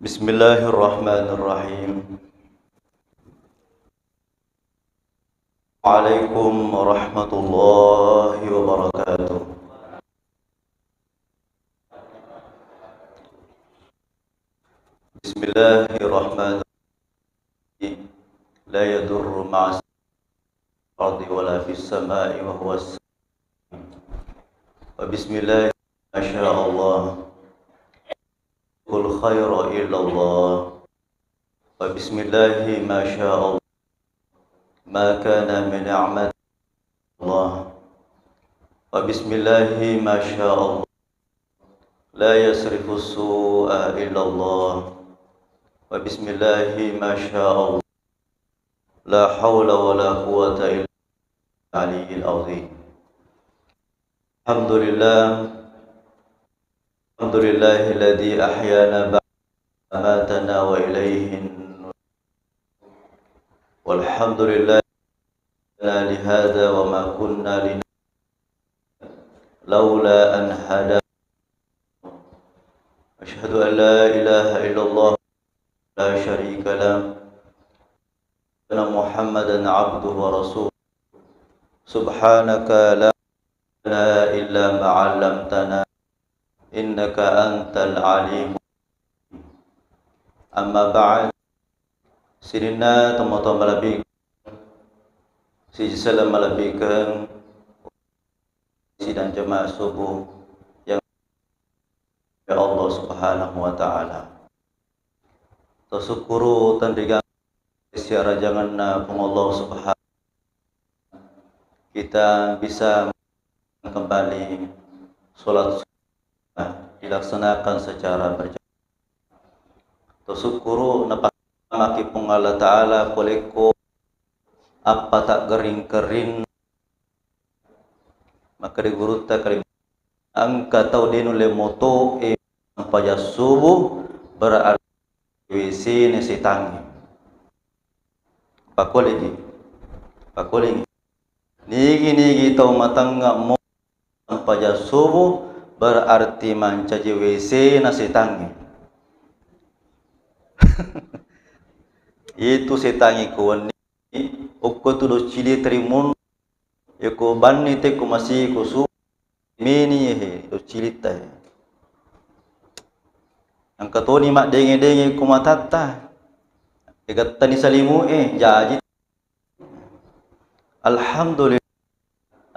Bismillahirrahmanirrahim. Waalaikum warahmatullahi wabarakatuh. Bismillahirrahmanirrahim. La yadurru ma'as ardi wala fis sama'i wa huwas. Wa bismillah masyaallah. Kul khaira illallah. Wa bismillahi masyaallah. Ma kana min ni'mat Allah. Wa bismillahi masyaallah. La yasrifu su'a illallah. Wa bismillahi masyaallah. La hawla wa la quwwata illa billahi al-'azim. Alhamdulillahilladzi ahyana ba'da matana wa ilayhin. Walhamdulillah lihada wa ma kunna laula an hada. Asyhadu an la ilaha illallah la syarika lah. Anna Muhammadan abduhu wa rasuluh. Subhanaka la ilaha illa ma 'allamtana innaka antal alim. Amma ba'd. Sinina teman-teman malabik si salam malabikan sidang jemaah subuh yang ya Allah Subhanahu wa taala. Tasukuru tandingan siara janganna Allah Subhanahu. Kita bisa kembali salat dilaksanakan secara berjamaah. Tasukuru maki pung Allah Ta'ala koleko apa tak gering-gering maka digurutta kalim angka tau denule moto paja subuh berarti wisi nesitangi pakoli nigi tau matangga mo paja subuh berarti mancaji wisi nasitangi. Itu setangi kuani ukko tudo cili trimun eko banni te ko masih ko su meni he do cilita he angka toni mak denge ko matata egatta ni salimu jaji. Alhamdulillah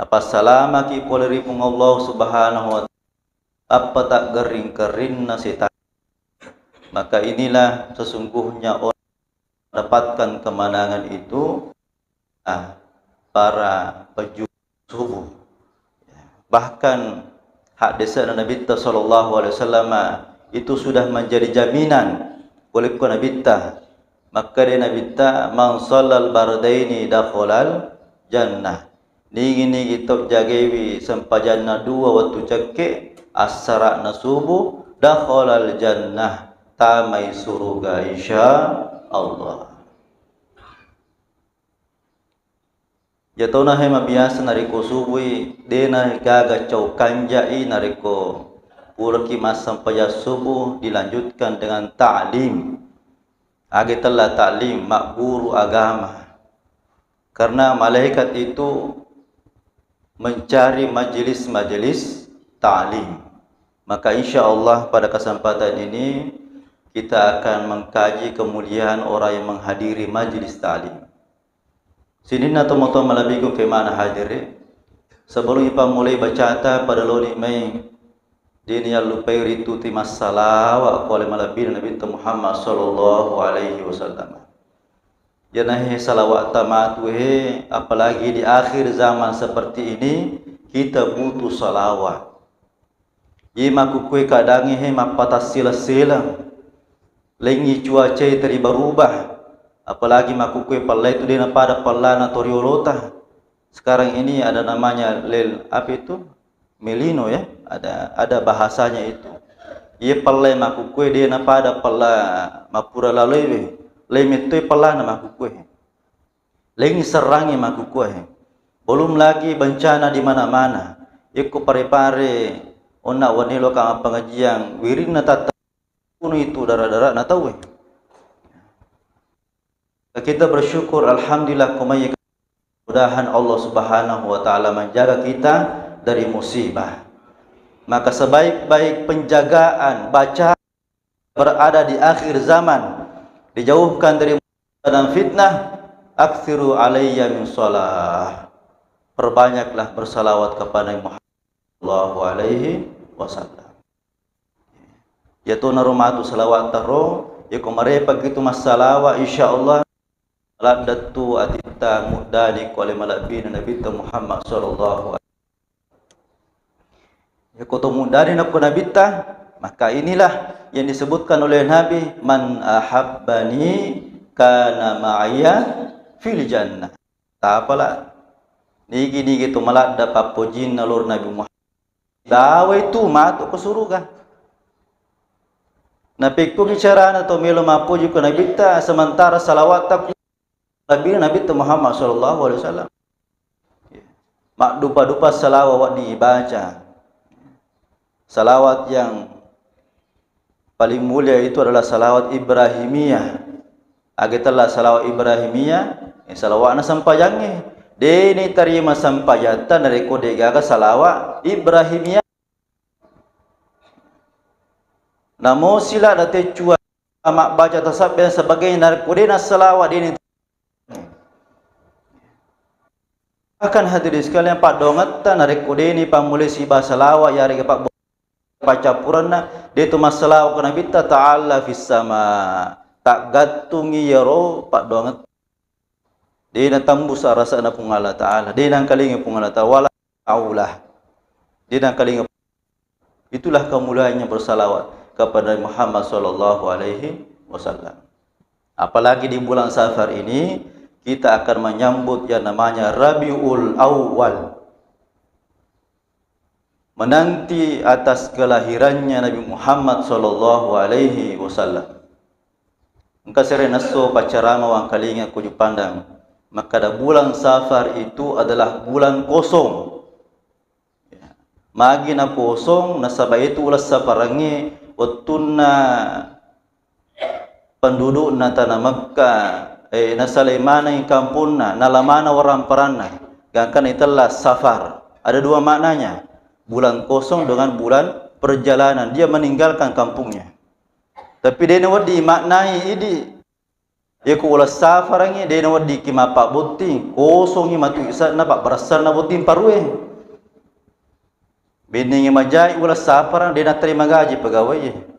apa salama ki poleri pung Allah Subhanahu wa taala apa tak gering-gering na setan. Maka inilah sesungguhnya orang dapatkan kemenangan itu para pejuang subuh. Bahkan hadis Nabi sallallahu alaihi wasallam itu sudah menjadi jaminan oleh Nabi. Maka dia Nabi man shallal bardaini dakhalal jannah. Nigi kita jagewi sampajana dua waktu cake asara na subuh dakhalal jannah tamai surga insya Allah. Jatuh na hema biasa nariko subuhi dena gaga cau kanjai nariko purki masam paya subuh dilanjutkan dengan ta'lim. Agi telah ta'lim mak guru agama. Karena malaikat itu mencari majelis-majelis ta'lim. Maka insya Allah pada kesempatan ini kita akan mengkaji kemuliaan orang yang menghadiri majlis ta'lim. Sini na teman-teman malabiku ke mana hadir. Sebelum kita mulai baca pada loni mai dini yang lupai ritu ti masalah wa qala malabir Nabi Muhammad sallallahu alaihi wasallam. Janahe salawat tamatu apalagi di akhir zaman seperti ini kita butuh salawat. Ima kukui kadangi mapata sila-sila. Lengi cuaca teri berubah, apalagi makukui palai itu dia pada palana toriolota. Sekarang ini ada namanya apa itu melino ya, ada bahasanya itu. Ia palai makukui dia pada pala mapura lalui, lemetui palana makukui. Lengi serangi makukui. Belum lagi bencana di mana-mana. Iku pare-pare ona wanilo ka pengajian wirina tata itu darah-darah na tahu. Kita bersyukur alhamdulillah kumaya mudahan Allah Subhanahu wa taala menjaga kita dari musibah. Maka sebaik-baik penjagaan baca berada di akhir zaman, dijauhkan dari musibah dan fitnah, aktsiru alayya min shalah. Perbanyaklah bersalawat kepada Muhammad sallallahu alaihi wasallam. Yaitu narumatu salawat taro, ya kumare pagitu masalawa insyaallah ladatu atita mudalik wal malabina nabi Muhammad sallallahu alaihi wasallam. Ya kutu dari naku nabita, maka inilah yang disebutkan oleh Nabi, man ahabbani kana ma'aya fil jannah. Tak apalah nigi tu malak dapat pujin nalur Nabi Muhammad. Dawai tu masuk ke surga. Nabi ku bicara atau melo mapuji ke Nabi ta sementara salawat tak Nabi Muhammad sallallahu alaihi wasallam. Mak dupa-dupa salawat dibaca. Salawat yang paling mulia itu adalah salawat Ibrahimiyah. Agitalah salawat Ibrahimiyah, salawat na sampayangnya. Deni terima sampayatan dari kode gaga salawat Ibrahimiyah. Namo sila date cua mak baca tasabih sebagai dari kode na salawat ini. Akan hadirin sekalian pak dongatan dari kode ini pamulai si basalawa ya rega pak baca purana dia tu masalah ke Nabi ta'ala fis sama tak gatungi ya ro pak dongat dia na tambus rasa na pung Allah taala dia nang kalingi pung Allah taala wala aulah dia nang kalingi itulah kemuliaannya bersalawat kepada Muhammad sallallahu alaihi wasallam. Apalagi di bulan Safar ini kita akan menyambut yang namanya Rabiul Awal, menanti atas kelahirannya Nabi Muhammad sallallahu alaihi wasallam. Engkau serenaso pacarama wang kalinga kuju pandang, maka da bulan Safar itu adalah bulan kosong. Magi na kosong nasabay itu ulas saparangi watunna penduduk na tanah Makkah na Sulaimana yang kampungna nalamana waramparana gangkan itulah Safar. Ada dua maknanya, bulan kosong dengan bulan perjalanan, dia meninggalkan kampungnya. Tapi dia nak dimaknai ini ya ku ulas safarangnya dia nak di kimapa buting kosong ni matu isa nampak berasal na buting parue. Bening majai ulas safarang dia nak terima gaji pegawai.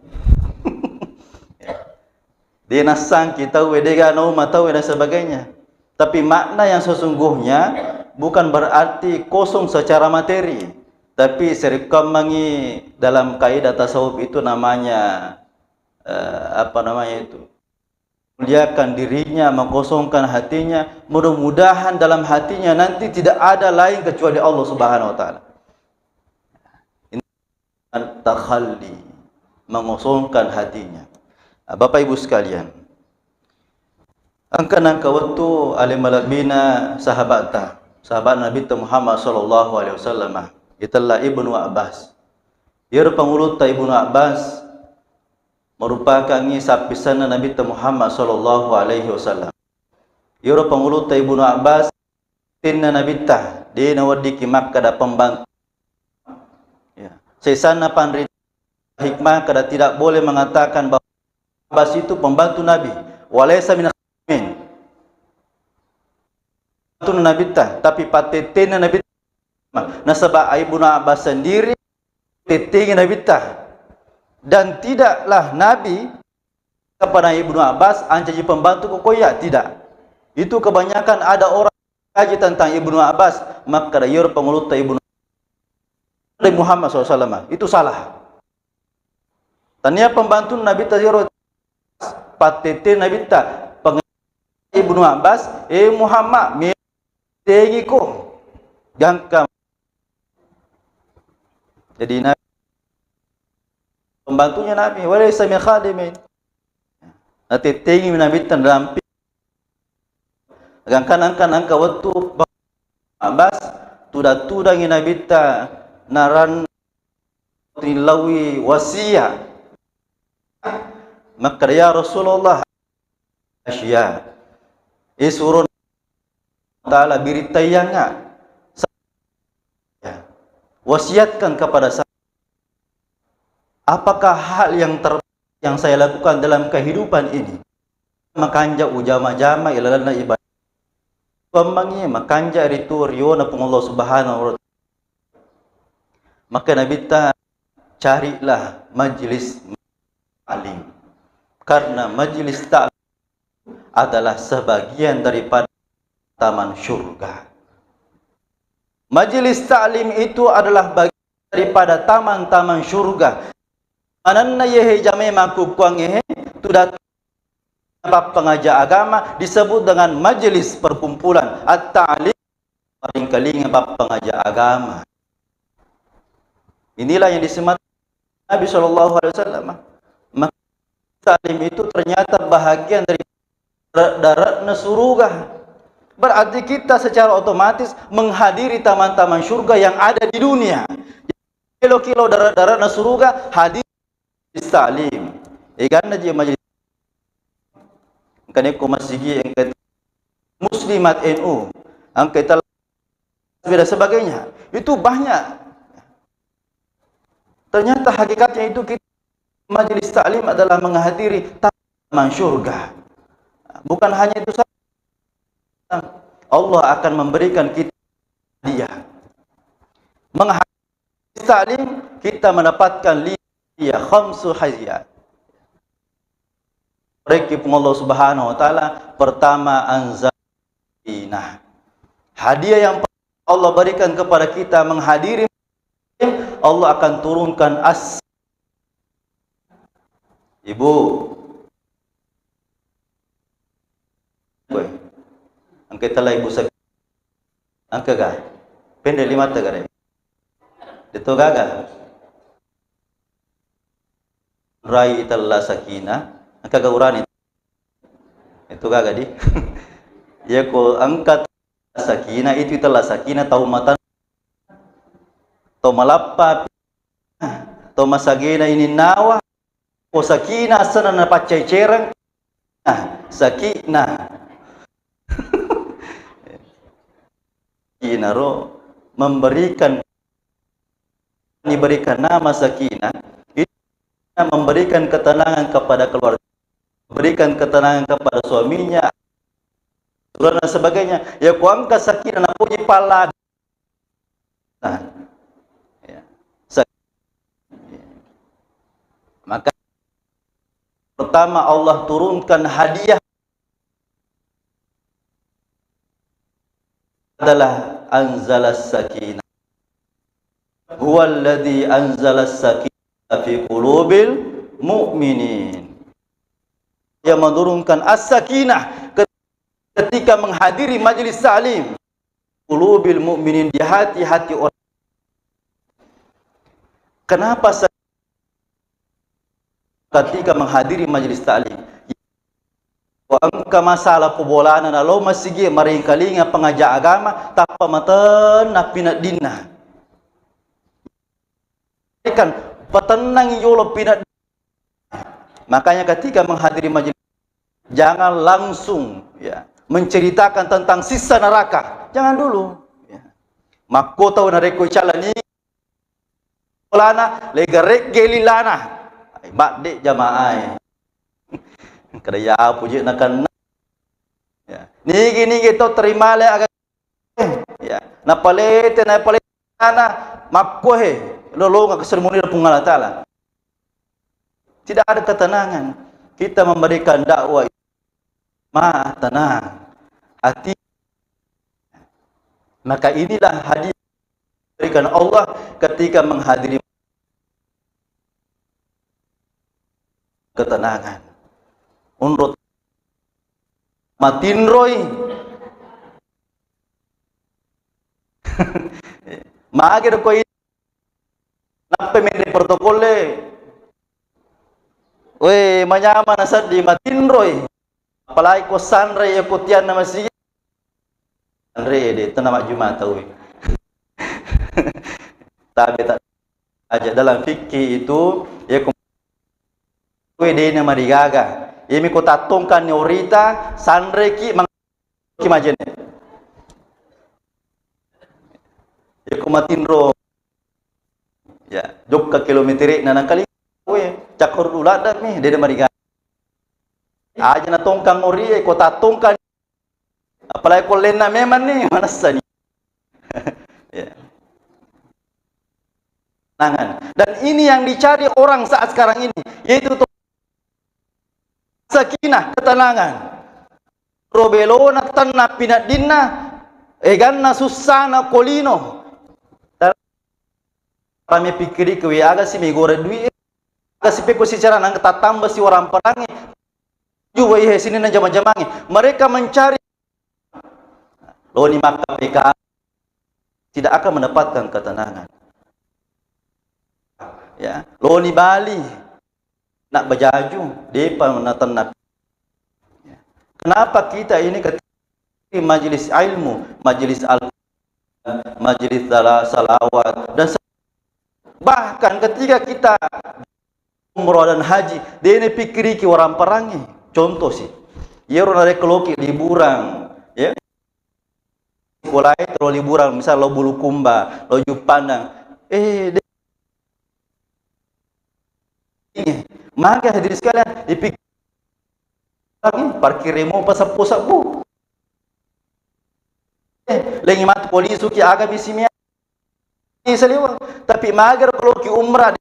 Dia nak sangki tahu dia gano tahu dan sebagainya. Tapi makna yang sesungguhnya bukan berarti kosong secara materi. Tapi serikamangi dalam kaidah tasawuf itu namanya apa namanya itu? Muliakan dirinya, mengkosongkan hatinya. Mudah-mudahan dalam hatinya nanti tidak ada lain kecuali Allah Subhanahu wa taala. Ini takhalli, mengosongkan hatinya. Bapak Ibu sekalian, angka-angka waktu alim malabina sahabat Nabi Muhammad sallallahu alaihi wasallam. Itulah Ibnu Abbas. Ia pengulut Ibnu Abbas merupakan sapisan Nabi Muhammad sallallahu alaihi wasallam. Ia pengulut Ibnu Abbas tinna Nabi tah dia nawadi ki Makkah da pembantu. Ya, sesana panri hikmah kada tidak boleh mengatakan bahwa Abbas itu pembantu Nabi. Walaysa min khadimin. Pembantu Nabi tah, tapi pateten Nabi nasabah Ibnu Abbas sendiri teting Nabi tah, dan tidaklah Nabi kepada Ibnu Abbas ancaji pembantu kokoya, tidak. Itu kebanyakan ada orang kaji tentang Ibnu Abbas, maka dia pengulut Ibnu Muhammad SAW itu salah. Tanya pembantu Nabi tah patete Nabi tah Ibnu Abbas Muhammad tegi ko gangkam. Jadi Nabi pembantunya Nabi walaysa min khadimin. Nanti tinggi Nabi dalam gangkan angka waktu Abbas tuda ngi Nabi ta naran tilawi wasiat Maka ya Rasulullah asya isurun ta'ala biritayanga wasiatkan kepada saya apakah hal yang saya lakukan dalam kehidupan ini makanja ujama-jama ilalana ibadah pemangnya makanja itu riona pun Allah Subhanahu wa taala. Maka Nabi ta carilah majlis ta'lim, karena majlis ta'lim adalah sebagian daripada taman syurga. Majlis ta'lim itu adalah bagian daripada taman-taman syurga. Mananna yehe jame maku kuang yehe tu datang pengajar agama disebut dengan majlis perkumpulan at-ta'lim, paling kali pengajar agama. Inilah yang disematkan Nabi SAW. Maka ta'lim itu ternyata bahagian dari daratna surga. Berarti kita secara otomatis menghadiri taman-taman surga yang ada di dunia. Kilo-kilo daratna surga hadir di ta'lim. Ikan aja majlis. Kan aku masih yang muslimat NU, angkatan dan sebagainya. Itu banyak. Ternyata hakikatnya itu kita majlis ta'lim adalah menghadiri taman syurga. Bukan hanya itu saja, Allah akan memberikan kita hadiah. Menghadiri ta'lim kita mendapatkan hadiah khamsu hadiah. Mereka Allah Subhanahu wa taala pertama anzalina. Hadiah yang Allah berikan kepada kita menghadiri Allah akan turunkan Ibu angkat telah ibu sakit angka ga pendek 5 tegare itu gaga rai italla sakina angka ga urani itu gaga di ya ko angkat sakina itu italla sakina taumatan to malappa to masagina ini nawa o sakina sana na pacay cerang sakina Sakinah diberikan nama sakinah itu memberikan ketenangan kepada keluarga, memberikan ketenangan kepada suaminya dan sebagainya. Ya kuangka sakinah na puji pala. Ya. Maka pertama Allah turunkan hadiah adalah anzalas sakinah. Huwallazi anzalas sakinah fi qulubil mu'minin. Yang menurunkan as-sakinah ketika menghadiri majlis ta'lim qulubil mu'minin, di hati-hati orang. Kenapa ketika menghadiri majlis ta'lim angka masalah pebolanan alo masigi maring kalinga pengajar agama tapa maten napinat dinna kan petenang yolo pinat. Makanya ketika menghadiri majelis jangan langsung ya menceritakan tentang sisa neraka, jangan dulu ya. Makko tahu nareko calani polana legarek gelilana mak dek jamaah kerja puji nakan ya nigi to terima le agak ya napalete ana makko he lolo ngak seremoni pung Allah taala. Tidak ada ketenangan. Kita memberikan dakwah tenang hati. Maka inilah hadiah berikan Allah ketika menghadiri ketenangan. Unrut matinroy maagir ko nape mende protokole we manyama nasad di matinroy apalagi ko sanre ya kutian nama si sanre de tanama jumat tahu tapi tak aja dalam fikih itu ya Wede na marigaga. Imi ko tatongkan ni orita sanreki ki majene. Ya ko matinro. Ya, jok ka kilometri na nang kali. We, cakor ulada mi de marigaga. Aja na tongkang ori ko tatongkan. Apalagi ko lena meman ni mana sani. Ya. Dan ini yang dicari orang saat sekarang ini, yaitu sakinah, ketenangan. Robelona tanna pinadinna eganna susana kolino. Kami pikiri ke aga si megore dui aga si peko si cara nang tatamba si orang perangi. Juga ihe sini nang jama-jamangi. Mereka mencari loni maka PK tidak akan mendapatkan ketenangan. Ya, loni Bali nak berjaju depa menatan. Kenapa kita ini ketika majelis ilmu, majelis majelis salawat dan bahkan ketika kita umroh dan haji, dia ini pikiri ki orang perangi. Contoh sih, ya orang ada keloki liburan, ya. Mulai terus liburan, misal lo Bulukumba, lo Jupandang, maka hadirin sekalian dipikir lagi parkir remo pasal pusat bu. Lengi mat polisi ki aga bisimia seliwa, tapi mager kalau ki umrah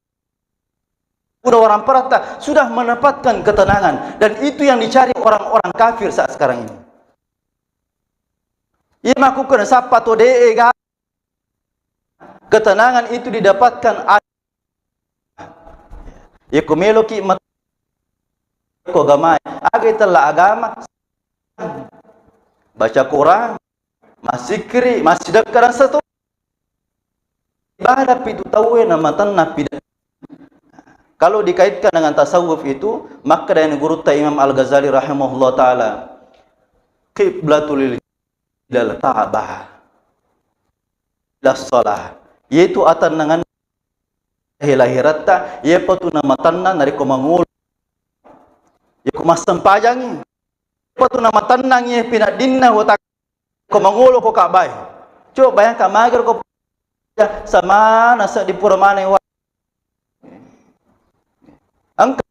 udah orang perata sudah mendapatkan ketenangan, dan itu yang dicari orang-orang kafir saat sekarang ini. Ia melakukan sapato deega, ketenangan itu didapatkan. Ya kumelo ki mat ko gamay agay tala agama baca Quran masikri masidakkaran satu ibadah pitu tawe na matan na pidah. Kalau dikaitkan dengan tasawuf itu, maka dari guru Imam Al-Ghazali rahimahullah taala qiblatul lil ta'bah las salah, yaitu atan dengan lahirata ye patu nama tanna nari ko mangul ye ko masampajangi patu nama tanna ye pinadinna wata ko mangulo ko kabay. Coba bayangkan mager ko sama nasa di pura mana wa angka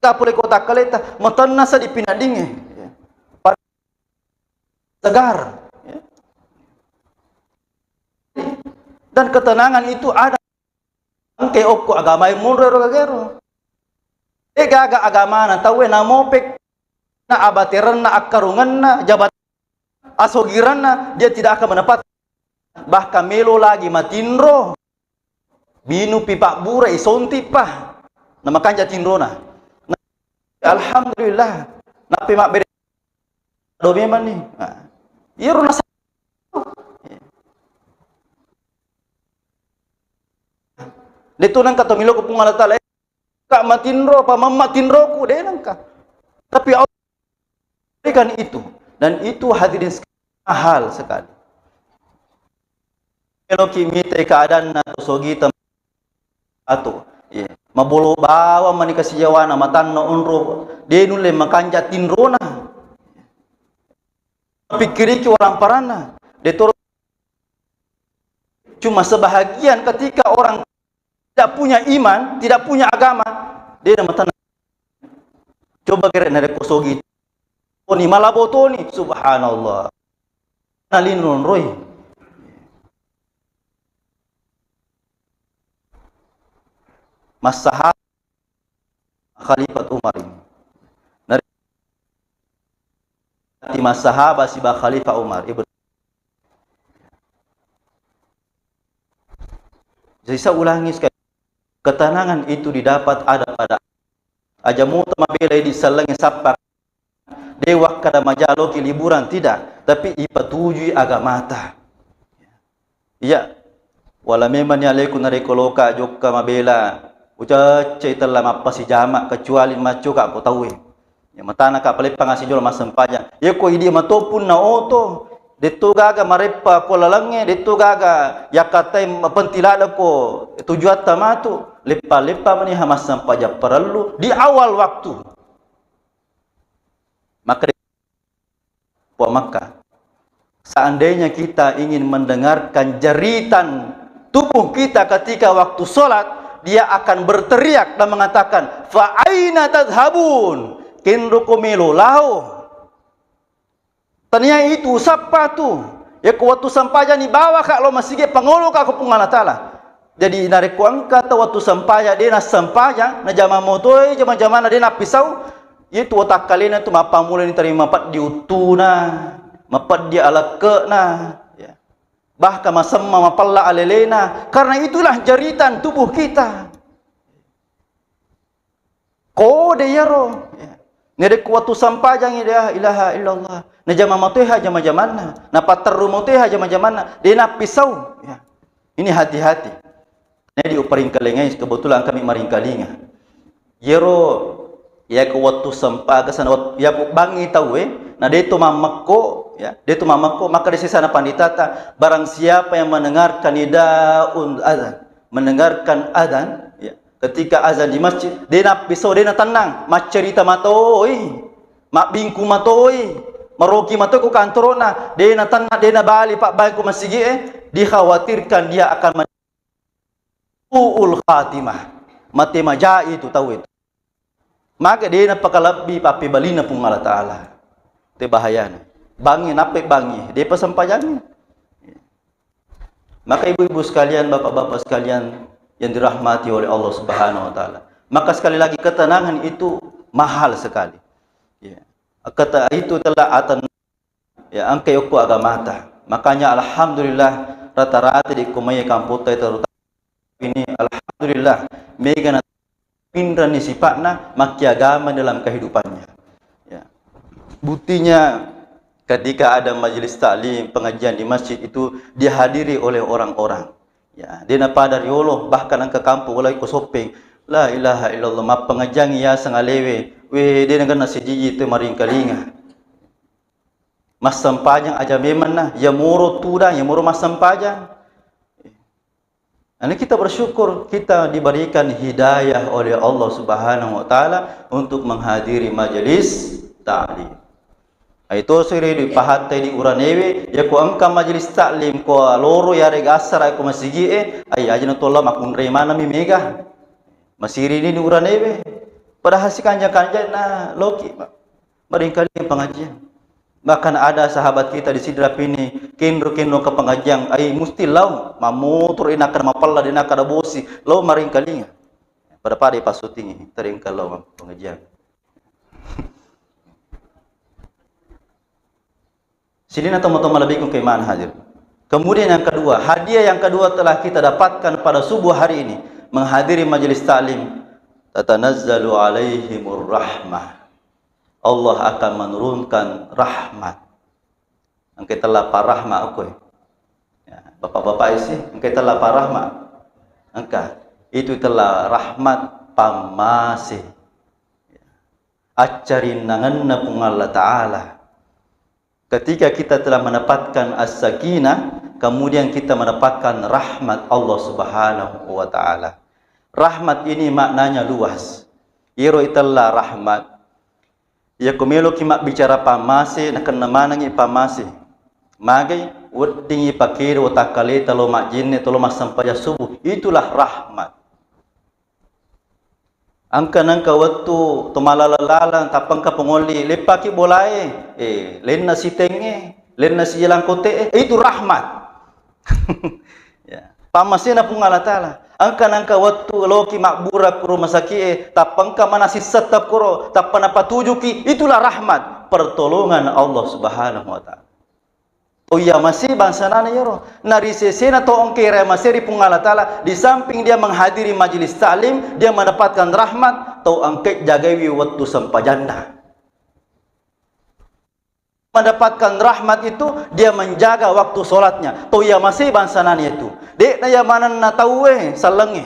kapule ko takaleta matanna sa di pinadinge segar, dan ketenangan itu ada. Angke okko agama mundur gagero. Gaga agama na tawe na mopek na abateran na akarungan na jabat asogiran na dia tidak akan mendapat. Bahkan melo lagi matinro binu pipa bura isonti pa na makanja tinro na. Alhamdulillah napi mak bere do memang ni. Iya runa dito nang katomilo ko pung alatala ka matinro pa mamatinro ko de nang ka, tapi Allah berikan itu, dan itu hadirin mahal sekali. Kalau kimite keadaan na sogi atau mabolo bawa mani kasijawana matan no unro de nule makanja tinrona pikiri ki orang parana de toro. Cuma sebahagian ketika orang tidak punya iman, tidak punya agama, dia nama tanah. Coba kira nare kosogi, Toni malabo Toni, subhanallah. Nalinun roy. Mas sahabat Khalifat Umar ini. Nare mas sahabat si Khalifah Umar ibn. Jadi saya ulangi sekali. Ketenangan itu didapat ada pada ajamu tamabela di salangi sapak dewa kada majalo ki liburan tidak, tapi ipatujui agamata. Iya, wala memang alaikum narekoloka jokka mabela uca ceitala mapasi jamak kecuali macu ka ko tahu. Ya matana ka paling pangasih jual masam pajang. Ya ko idi matopun na oto. Dito gaga marepa ko lalange, dito gaga yakatay pentilala ko tujuan tamatu, lepa-lepa mani hamas sampaja perlu di awal waktu. Maka seandainya kita ingin mendengarkan jeritan tubuh kita ketika waktu solat, dia akan berteriak dan mengatakan, fa aina tadhhabun, kinrukumilu lau. Tanya itu siapa tu? Ya ku waktu sampaya ni bawa kak lo masih ke pangolo kak ko pungala tala. Jadi nare ku angkat waktu sampaya dia na sampaya na jama motoi jama-jama na dia na pisau. Itu otak kalian tu mapa mulai ni terima mapat diutuna, mapat dia ala ke na. Ya. Bahkan masamma mapalla alelena. Karena itulah jeritan tubuh kita. Kode yaro. Ya. Nere ku waktu sampaya ni dia ilaha illallah. Na jama moteha jama-jamana, na paterru moteha jama-jamana, dia na pisau. Ya. Ini hati-hati. Ini diuparing kalengai kebetulan kami maring kalinga. Yero ya ke waktu sampai ke sana ya bangi tahu nah dia itu mamako ya dia itu mamako maka di sana panditata barang siapa yang mendengarkan nidaun azan mendengarkan azan ya ketika azan di masjid dia nak pisau dia nak tenang mak cerita matoi mak bingku matoi meroki matoi ku kantorona dia nak tenang dia nak balik pak bangku masjid dikhawatirkan dia akan ul khatimah mati majai itu tahu itu. Maka dia nak pakalabi papi balina pun Allah Ta'ala. Itu bahaya. Bangi, napik bangi. Dia pesampajannya. Maka ibu-ibu sekalian, bapak-bapak sekalian yang dirahmati oleh Allah Subhanahu Wa Ta'ala. Maka sekali lagi ketenangan itu mahal sekali. Ya. Kata itu telah atan ya angkai uku agamata. Makanya alhamdulillah rata-rata di kumaya kamputai terutama ini alhamdulillah mega pindah ni sifatnya maki agama dalam kehidupannya. Ya. Buktinya ketika ada majelis taklim pengajian di masjid itu dihadiri oleh orang-orang. Ya, dia nak pada riolo bahkan ke kampung walai ko sopeng. La ilaha illallah ma pengajian ya sangalewe. We dia nak nasi jiji tu maring kalinga. Mas sampajang aja memang nah ya moro tuda ya moro mas sampajang. Ini kita bersyukur kita diberikan hidayah oleh Allah Subhanahu Wa Taala untuk menghadiri majelis taklim. Itu suri di pahatai di uranewe ya ko angka majelis taklim ko loro ya rega asar ko masigi ay ajna tolong makun remana mi mega. Masiri ini di uranewe. Pada hasil kanja-kanja na loki meringkali pengajian. Bahkan ada sahabat kita di Sidrap ini kinro-kinro ke pengajian ai musti lau mamutur inakan mapalla dinakada bosi lau maring kalinga pada pade pasuting teringkal lau pengajian. Sidina teman-teman lebih ke keimanan hadir. Kemudian yang kedua, hadiah yang kedua telah kita dapatkan pada subuh hari ini menghadiri majelis taklim tatanazzalu alaihimur rahmah. Allah akan menurunkan rahmat. Engkau telah parahmat aku. Ya, bapak-bapak isi, engkau telah parahmat. Engkau itu telah rahmat pamasih. Ya. Acarin nanganna pun Allah Ta'ala. Ketika kita telah mendapatkan as-sakinah, kemudian kita mendapatkan rahmat Allah Subhanahu Wa Ta'ala. Rahmat ini maknanya luas. Iro itulah rahmat. Ya kumelo kimak bicara pamase nak kena manangi pamase. Magai wordingi pakir watakale talo majinne talo masampaya subuh. Itulah rahmat. Angka waktu tomalalalalang tapang ka pengoli lepaki bolai len nasi tenge len nasi jalan kote itu rahmat. Ya. Pamase na pung Allah Taala. Angka waktu loki makbura kuro masaki tapang ka manasi setap kuro tapana patujuki itulah rahmat pertolongan Allah Subhanahu Wa Ta'ala. Oh iya masih bangsa nana yoro nari sesena to ongkere masih pun Allah Ta'ala di samping dia menghadiri majelis taklim dia mendapatkan rahmat to angket jagawi waktu sampajanda. Mendapatkan rahmat itu dia menjaga waktu solatnya. To ya masih bangsa nana itu. Dek na ya mana na tahu salange.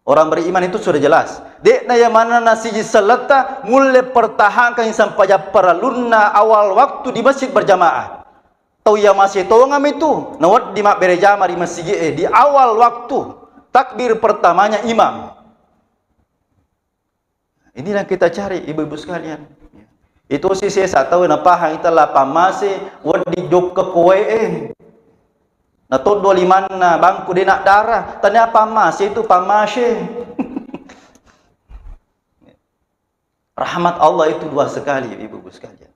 Orang beriman itu sudah jelas. Dek na ya mana na siji salata mulai pertahankan sampai peralunna awal waktu di masjid berjamaah. Tahu ya masih tahu ngam itu. Nawat di mak berjamaah di masjid di awal waktu takbir pertamanya imam. Inilah kita cari ibu-ibu sekalian. Itu sih saya tahu napahang italah pamase wadi jok ke kowe na todo liman na bangku di nak darah tanya pamase itu pamase. Rahmat Allah itu luas sekali ibu-ibu sekalian.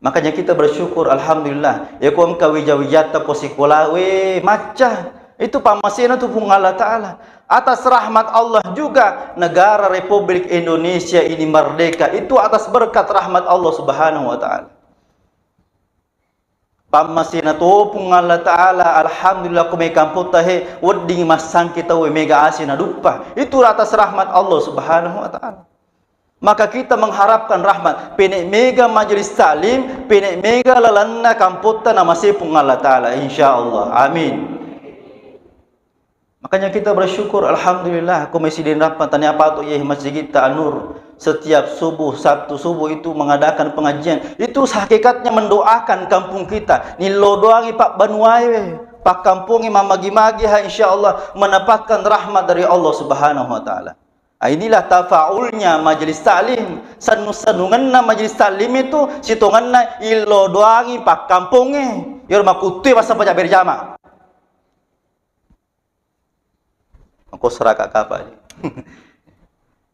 Makanya kita bersyukur alhamdulillah ya kom kawijawijata posikola we macah itu pamasena tu pun Allah Ta'ala. Atas rahmat Allah juga negara Republik Indonesia ini merdeka. Itu atas berkat rahmat Allah Subhanahu wa Ta'ala. Pamasina tu pun Allah Ta'ala. Alhamdulillah kumai kamput tahe wedding masang kita we mega asina dupa. Itu atas rahmat Allah Subhanahu wa Ta'ala. Maka kita mengharapkan rahmat. Penek mega majelis taklim, penek mega lalana kamputa nama sepung Allah Ta'ala. InsyaAllah. Amin. Makanya kita bersyukur alhamdulillah Komisi Dinrapan tanya apa tu Masjid kita An-Nur setiap subuh Sabtu subuh itu mengadakan pengajian. Itu hakikatnya mendoakan kampung kita. Nilo doangi Pak Banuai, Pak kampungi mamagi-magi insyaallah mendapatkan rahmat dari Allah Subhanahu wa taala. Inilah tafaulnya majelis taklim. Sanu-sanunganna majelis taklim itu situnganna ilo doangi Pak kampungi. Yor makuti masa baca berjamaah. Aku serakak kapal.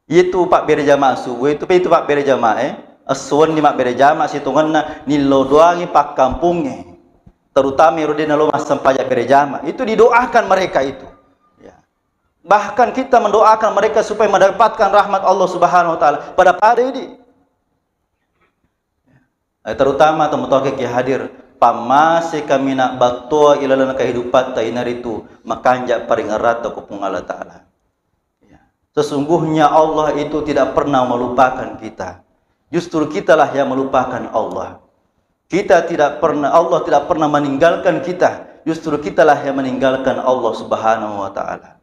Itu Pak berjamaah subuh itu Pak berjamaah aswan ni mak berjamaah situnganna nilo doangi Pak kampungnya. Terutama rodena lo masam pajak berjamaah. Itu didoakan mereka itu. Ya. Bahkan kita mendoakan mereka supaya mendapatkan rahmat Allah Subhanahu wa taala pada hari ini. Terutama teman-teman yang hadir pamase kami nak batua ilalan kehidupan ta inaritu makanja paringarat ko pung Allah Ta'ala. Ya. Sesungguhnya Allah itu tidak pernah melupakan kita. Justru kitalah yang melupakan Allah. Kita tidak pernah, Allah tidak pernah meninggalkan kita. Justru kitalah yang meninggalkan Allah Subhanahu wa Ta'ala.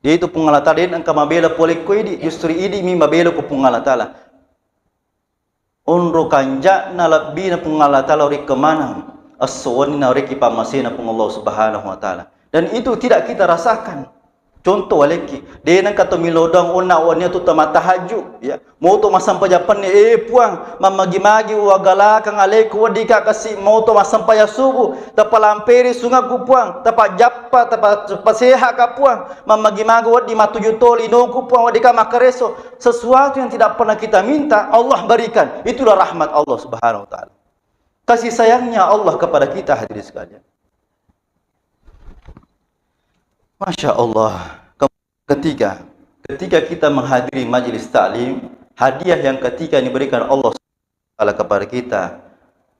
Yaitu pung Allah Ta'ala ang kamabela polik ko idi, justru idi mi mabela ko pung Allah Ta'ala. Unro kanja na labbi na pung Allah Ta'ala ori kemana aswani na ori kipamasina pung Allah Subhanahu wa Ta'ala. Dan itu tidak kita rasakan. Contoh waleki dia nang kata milodang una wanya tu tamata haju ya mau tu masam pajapan ni puang mamagi-magi wagala kang aleku wadika kasi mau tu masam paya subuh tapalamperi sunga ku puang tapa jappa tapa paseha ka puang mamagi-magi wadi matuju toli no ku puang wadika makareso. Sesuatu yang tidak pernah kita minta Allah berikan. Itulah rahmat Allah Subhanahu wa taala. Kasih sayangnya Allah kepada kita hadirin sekalian. Masya Allah. Ketika kita menghadiri majlis taklim, hadiah yang ketiga yang diberikan Allah Taala kepada kita,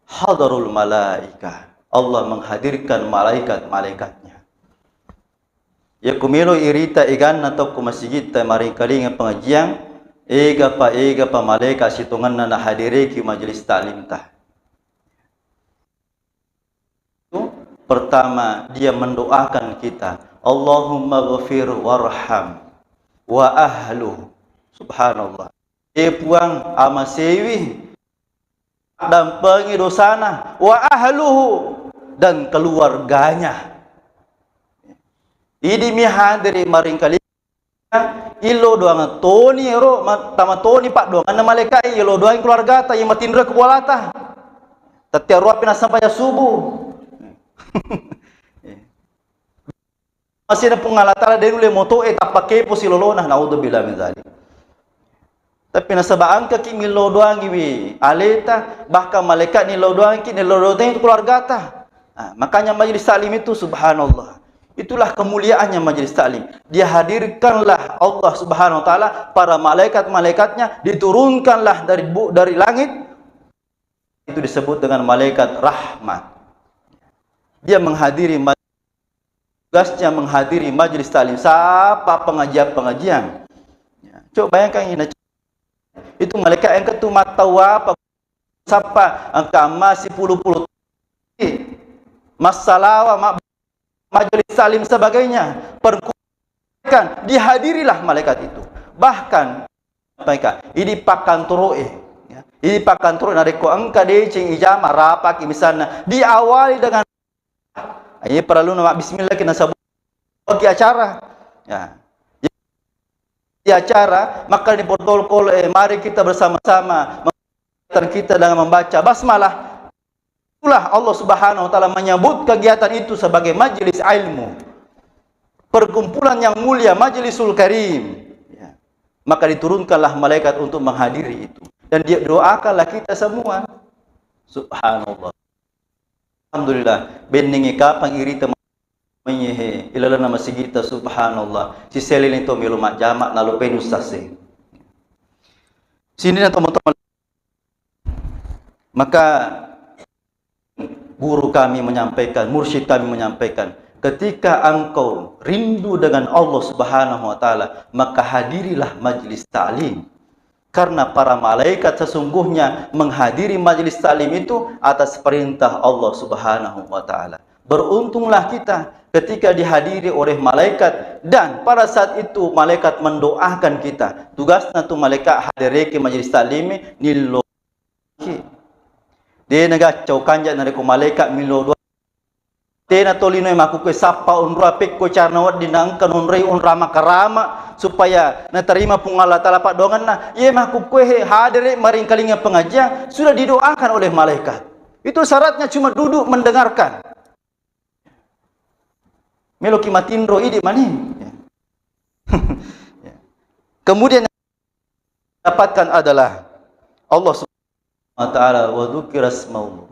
hadarul malaika. Allah menghadirkan malaikat-malaikatnya. Ya kumilo irita igan atau ku masjid ta maring kalinga pengajian, ega pa malaikat situngan na hadiri ki majlis taklim tah. Pertama, dia mendoakan kita, Allahumma ghafir warham wa ahlu. Subhanallah. Puang amasewi dan pengidosana wa ahluhu dan keluarganya. Idi mi hadiri maring kali ilo doang toni ro tama toni pak doang ana malaikat ilo doang keluarga ta yang matindra kualata. Tatiar ruapina sampai subuh. Masih ada pengalatala dari ule moto tak pakai posilolona naudzubillah min zalik. Tapi nasabaan ka ki milo doang gibi aleta bahkan malaikat ni lo doang ki ni lo doang itu keluarga ta. Makanya majlis taklim itu subhanallah. Itulah kemuliaannya majlis taklim. Dia hadirkanlah Allah Subhanahu wa taala para malaikat-malaikatnya diturunkanlah dari langit. Itu disebut dengan malaikat rahmat. Dia menghadiri tugasnya menghadiri majlis taklim siapa pengajian ya. Coba bayangkan ini itu malaikat yang ketu matau apa siapa angka masih puluh-puluh masalah majlis taklim sebagainya perkulikan dihadirilah malaikat itu bahkan mereka ini pakan turoe ya. Ipakan turun nariko angka decing ijama rapak misalnya diawali dengan ini perlu nama bismillah kita sabut bagi acara ya. Di acara maka di protokol mari kita bersama-sama kita dengan membaca basmalah. Itulah Allah Subhanahu wa taala menyebut kegiatan itu sebagai majelis ilmu. Perkumpulan yang mulia, majlisul karim. Ya. Maka diturunkanlah malaikat untuk menghadiri itu. Dan dia doakanlah kita semua. Subhanallah. Alhamdulillah. Beningi kapang iri teman menyehe. Ilala nama sigita subhanallah. Si selin itu milu mak jamak nalu penus sase. Sini na teman-teman. Maka guru kami menyampaikan, mursyid kami menyampaikan, ketika engkau rindu dengan Allah Subhanahu wa taala, maka hadirilah majlis ta'lim. Karena para malaikat sesungguhnya menghadiri majlis ta'lim itu atas perintah Allah Subhanahu wa taala. Beruntunglah kita ketika dihadiri oleh malaikat dan pada saat itu malaikat mendoakan kita. Tugasnya tu malaikat hadiri ke majlis ta'lim nilo. Dia naga caukanjak nareko malaikat milo dua. Tena tolino maku ke sapa unra pekko carnawat dinangkan unrei unra makarama supaya na terima pungala tala pak dongan na ye maku ke hadire maring kalinga pengajian sudah didoakan oleh malaikat. Itu syaratnya cuma duduk mendengarkan. Melo kimatindro idi mani. Kemudian yang dapatkan adalah Allah Subhanahu wa taala wa dzukira ismuhu.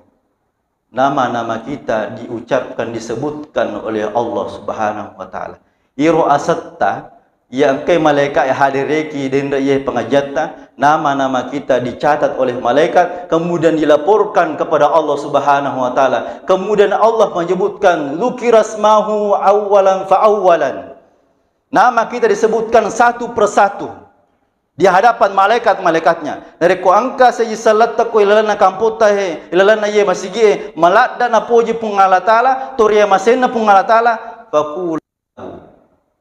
Nama-nama kita diucapkan, disebutkan oleh Allah Subhanahu wa taala. Iro asatta yang ke malaikat hadireki dan ye pengajata, nama-nama kita dicatat oleh malaikat kemudian dilaporkan kepada Allah Subhanahu wa taala. Kemudian Allah menyebutkan dzukirasmahu awwalan fa awwalan. Nama kita disebutkan satu persatu di hadapan malaikat-malaikatnya. Dari ko angka sayi salatta ko ilalana kamputa he ilalana ye masigi malada na poji pungala taala toria masena pungala taala fakul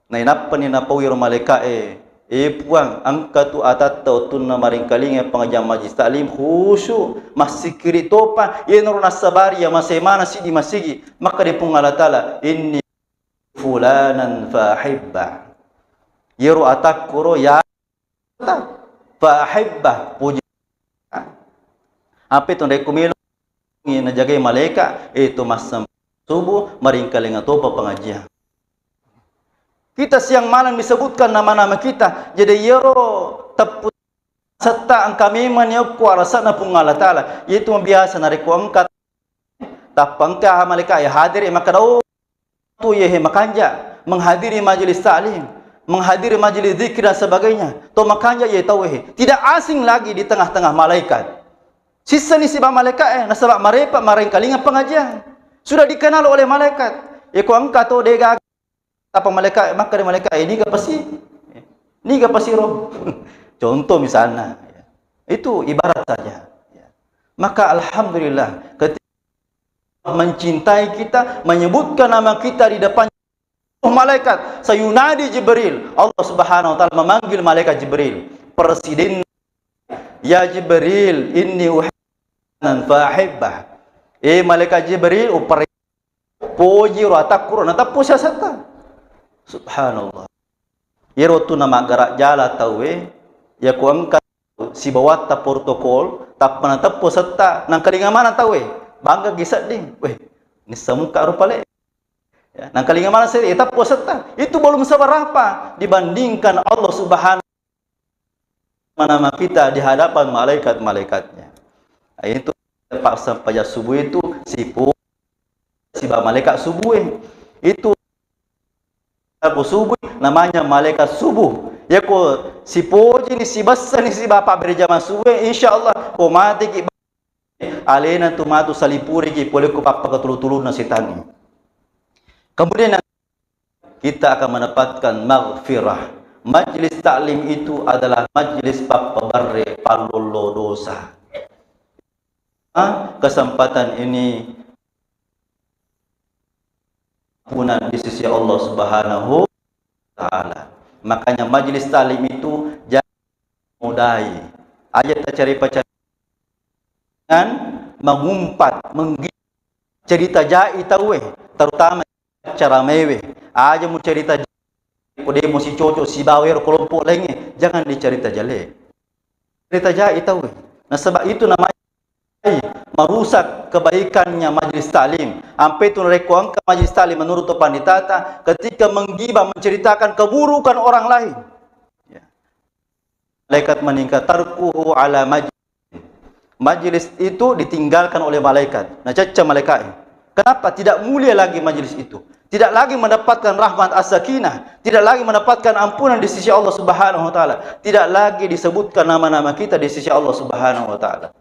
na inappa ni na pawiro malaikat puang angka tu atatta tunna maring kalinga pangajam majlis ta'lim khusyu masikiri topa ye nuruna sabari ya masemana sidi masigi maka di pungala taala inni fulanan fahibba yero atakuro ya fahibbah puji apa itu ndai kumilo ngina jagai malaikat itu masam subuh maring kalinga topa pengajian kita siang malam disebutkan nama-nama kita jadi yero teput serta angka memang ya kuarasana pungala taala yaitu biasa nariku angkat tapangka malaikat ya hadir maka dau tu ye makanja menghadiri majelis ta'lim menghadiri majelis zikir dan sebagainya. To makanya ia tahu tidak asing lagi di tengah-tengah malaikat. Sisa ni sibah malaikat nasabak mereka maring kalinga pengajian. Sudah dikenal oleh malaikat. Iko angka to dega apa malaikat maka dari malaikat ini ga pasti. Ni ga pasti roh. Contoh misalnya. Itu ibarat saja. Maka alhamdulillah ketika mencintai kita, menyebutkan nama kita di depan malaikat, sayunadi Jibril. Allah Subhanahu wa taala memanggil malaikat Jibril. Presiden ya Jibril, inni uhibban fahibbah. Malaikat Jibril upar poji ratakur natapu sasata. Subhanallah. Yero tu nama garak jala tawe ya ku angkat si bawata protokol tapana tapu sata nang kalinga mana tawe. Bangga gisat ding. Weh, ni samuka rupale. Ya, nang kalinga mana saya etap puasata itu belum seberapa dibandingkan Allah Subhanahu nama kita di hadapan malaikat-malaikatnya. Itu pak sampai subuh itu si malaikat subuh itu subuh namanya malaikat subuh. Ya ko si poji ni si bassa ni si bapak berjamaah subuh insyaallah ko mati ki alena tumatu salipuri ki boleh ko papa ketulu-tulu nasitani. Kemudian kita akan mendapatkan maghfirah. Majlis ta'lim itu adalah majlis papabarre palolo dosa. Kesempatan ini ampunan di sisi Allah Subhanahu wa taala. Makanya majlis ta'lim itu jangan mudai. Ayat cari pacar dengan mengumpat, cerita jai tahu terutama cara meweh. Aja mau cerita dia mau si cocok si bawer kelompok lainnya, jangan dicerita jelek. Cerita jai tahu. Nah sebab itu namanya merusak kebaikannya majlis taklim. Sampai itu rekuangkan majlis taklim menurut Panditata ketika menggibah menceritakan keburukan orang lain. Ya. Malaikat meningkat tarkuhu ala majlis. Majlis itu ditinggalkan oleh malaikat. Nah caca malaikat. Kenapa tidak mulia lagi majlis itu? Tidak lagi mendapatkan rahmat as-sakinah, tidak lagi mendapatkan ampunan di sisi Allah Subhanahu wa taala, tidak lagi disebutkan nama-nama kita di sisi Allah Subhanahu wa taala.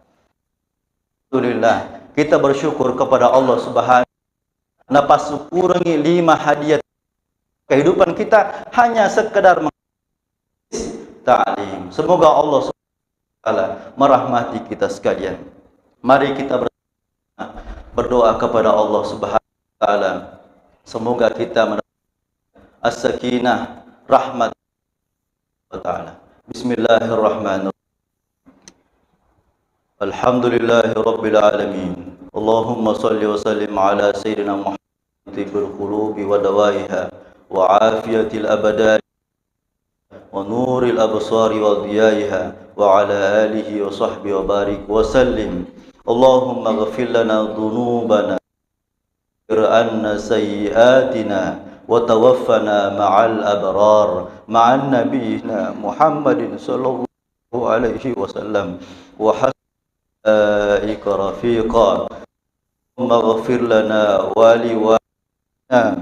Alhamdulillah, kita bersyukur kepada Allah Subhanahu wa taala. Napas kurangi 5 hadiah kehidupan kita hanya sekedar ta'lim. Semoga Allah Subhanahu wa taala merahmati kita sekalian. Mari kita berdoa kepada Allah Subhanahu wa taala. Semoga kita mendapatkan as-sakinah, rahmat Allah taala. Bismillahirrahmanirrahim. Alhamdulillahi rabbil alamin. Allahumma salli wa sallim ala sayyidina Muhammad tibbil qulubi wa dawaiha wa afiyatil abadan wa nuril absari wa dhiyaiha wa ala alihi wa sahbihi wa barik wa sallim. Allahumma ghfir lana dhunubana anna sayyiatina wa tawaffana ma'al abrar ma'an nabiyina Muhammadin sallallahu alaihi wasallam wa hasbuka rafiqa. Maghfir lana wa liwalidina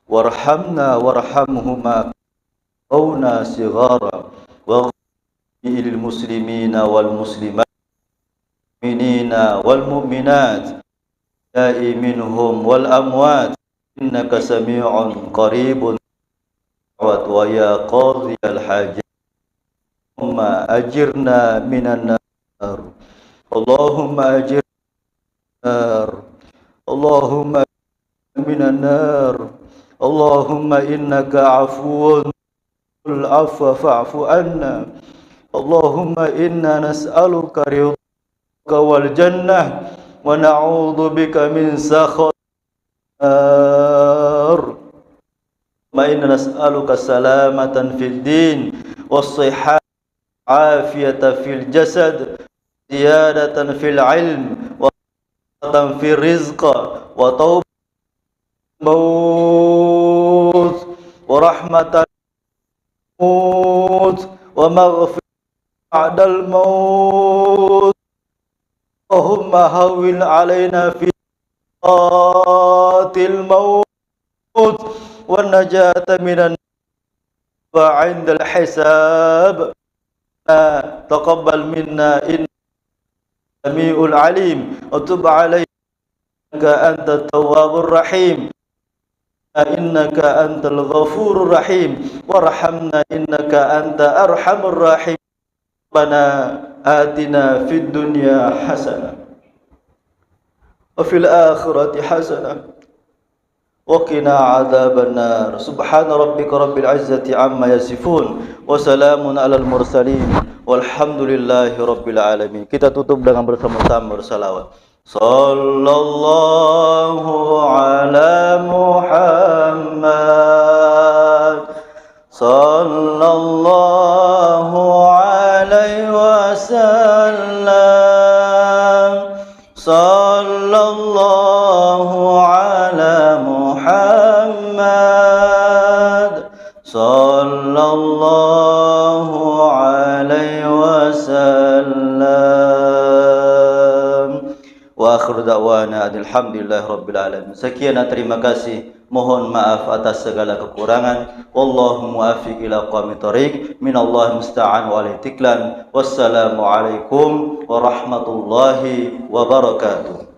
warhamna warhamhuma qawna sighara wa lil muslimina wal muslimat mu'minina wal mu'minat minhum wal amwat innaka sami'un qaribun wa ya qadhiyal hajat. Allahumma ajirna minan nar. Allahumma ajirna nar. Allahumma minan nar. Allahumma innaka afuwun al afwa fa'fu anna. Allahumma inna nas'aluka ridhaka wal jannah wa na'udzu bika min sakhatir nar. Ma inna nas'aluka salamatan fid din was-sihhata afiyatan fil jasad ziyadatan fil ilm wa rahmatan fil rizq wa taubatan maut wa rahmatan maut wa maghfiratan ba'dal maut. Allahumma hawwin alaina fi maut wa najata minan wa 'indal hisab. Taqabbal minna innaka samiul alim wa tub 'alaina antat tawwabur rahim innaka antal ghafurur rahim warhamna innaka anta arhamur rahim. Rabbana atina fid dunya hasanah wa fil akhirati hasanah wa qina adzaban nar. Subhana rabbika rabbil izzati amma yasifun wa salamun alal mursalin walhamdulillahi rabbil alamin. Kita tutup dengan bersama-sama bersalawat. Sallallahu ala Muhammad sallallahu alaihi wasallam. Sallallahu ala Muhammad sallallahu alaihi wasallam. Wa akhiru da'wana alhamdulillahi rabbil alamin. Sekian dan terima kasih. Mohon maaf atas segala kekurangan. Wallahu muwaffiq ila aqwamit thoriq. Minallahi musta'an wa alaihi tiklan. Wassalamu alaikum warahmatullahi wabarakatuh.